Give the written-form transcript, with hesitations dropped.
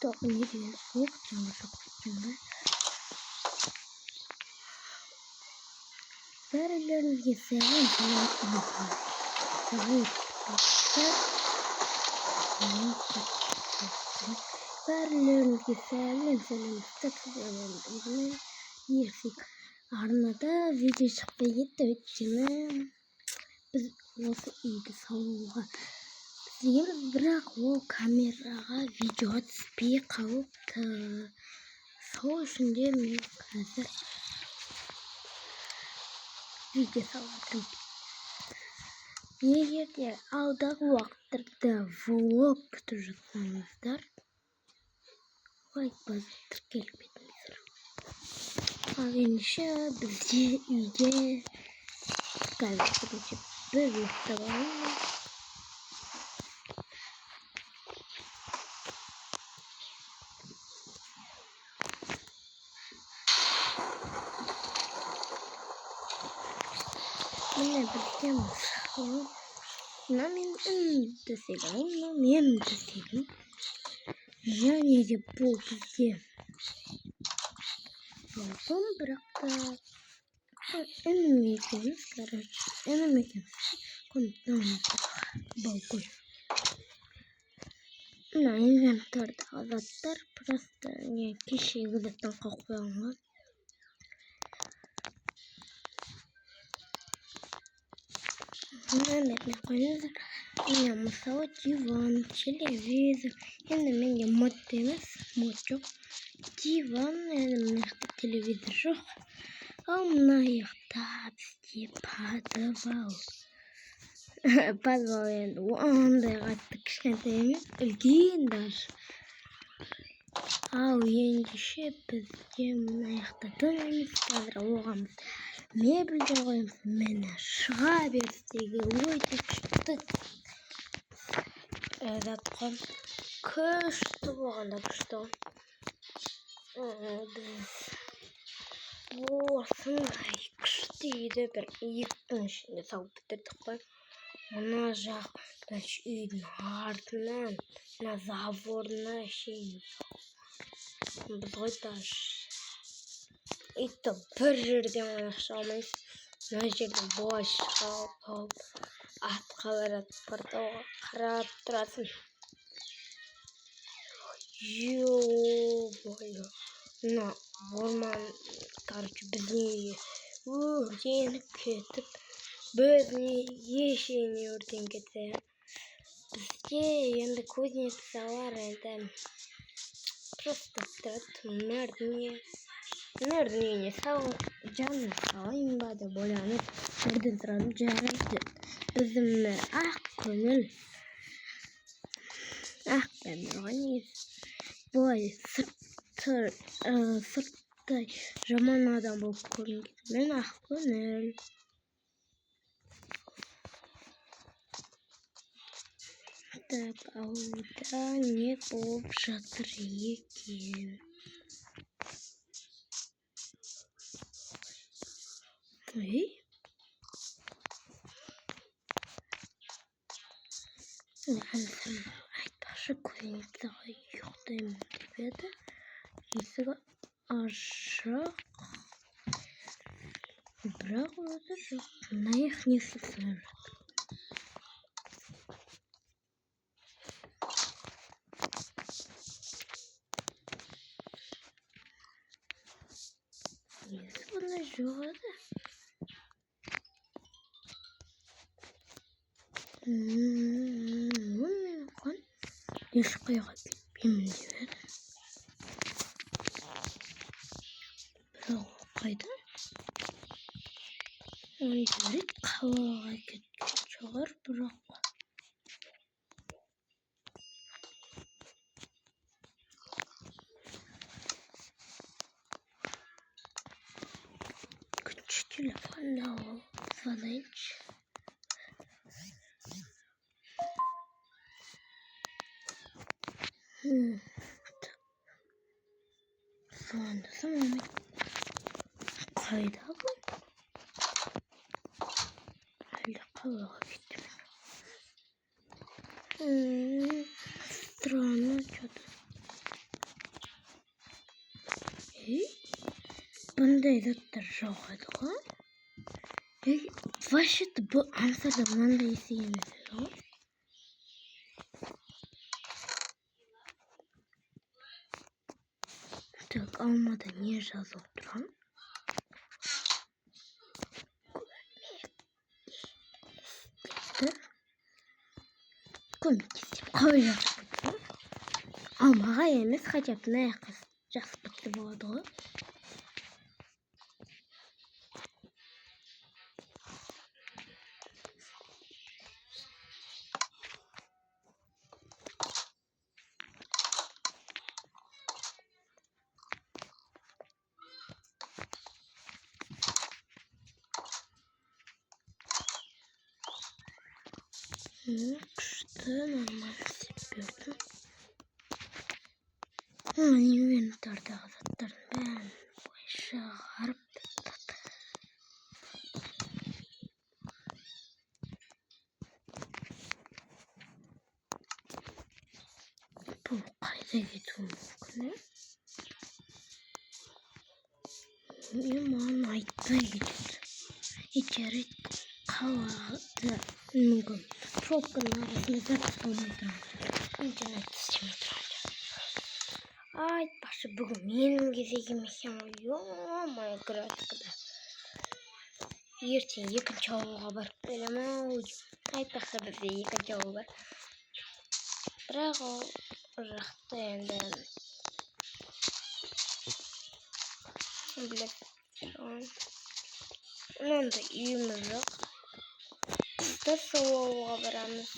Toqni diye soğuk çalışıp içinde. Verilerinizi seven falan unutmayın. Tabii verilerinizi seven falan statülerinde yersek. Arnada video çıktı gitti içine. Biz nasıl iyiydi savunma. Bizim bırak o kameraga video tüspey kalıp sağ üçün de men hazır video salıyorum. Eğer de alдағы уақыттарда vlog түсірсеңіздер лайк басып тіркеліп кетіңіздер. Ал ендеше бізде үйде қазір бірінші бір ұйықтап аламын. Міне бізде мысалы мына менің төсегім, мына менің төсегім. Және де бұл бізде балкон, бірақ та інім екеуміз, короче, інім екеуміз балкон. Мына инвентардағы заттар просто кешегі заттан қалып қойған. Міне қойыңыздар. Міне мысалы диван, телевизор. Енді менде мод емес, мод жоқ. Диван, мына жақта телевизор жоқ. Ал мына жақта бізде подвал. Подвал енді ондай қатты кішкентай емес, үлкен даже. Ал ендеше бізде мына жақта тұрмыз, қазір оған мебельдер қоямыз. Міне шыға берістегі өте күшті затқа күшті болғанда күшті. Біз осындай күшті үйді бір 2 күн ішінде салып бітірдік қой. Мына жақ үйдің артынан, мына заборына шейін. Біз ғой даже бір жерден ғана шыға алмайсыз. Мына жерден былай шығып атқа барады, порталға қарап тұрасың. Ё-моё, мына орман, короче, біздің үйге өртеніп кетіп, біздің ешене өртеніп кетсе. Бізде енді кузнецалар енді просто тұрады. Мөрдің үйіне жанын салайын ба деп ойланып, бірден сұрадым, жарайды. Біздің ақ көңіл. Ақ көңіл ғой негізі. Бұлай сырттай жаман адам болып көрінген. Мен ақ көңіл. Так, ауда не болып жатыр екен. Ой. Айтпақшы кузнецаға ұйықтаймын деп еді. Есігі ашық. Бірақ өзі жоқ. Мына аяқ не істеп Есік бұнда жоқ еді. Мен қан ешқайға кетпеймін деп еді. Бірақ қайда? Оны қалаға кеткен шығар, бірақ күнші телефонда ол звонайыншы. Звондасам алмайды. Қайда бұл? Әлде қалаға кетті ме? Странно что-то. Bunday zıttır çok adı. Vaşıt bu Amsterdam'dan da isiyemiz. Tık almadan yer yazıp duran. Komik isim koyacak. Ama hayemiz kaçap ne yakız. Jasbıklı bu adı. Kuşta normal yapıyordum. Inventörde azalttırdım ben. Bu işe harp bu kayda geçiyor mümkün. Yaman ayda geçiyor. İçeri kahvaltı mümkün. Programın arasında tutulmadan. İnternet sistemi duracak. Ay başı bugün benim gezegim yok Minecraft'da. Ertең екінші ауылға барып келем ау. Айтпақшы бізде екінші ауыл бар. Бірақ ол жақта енді біліп онда үйіміз жоқ. Қыста сол ауылға барамыз.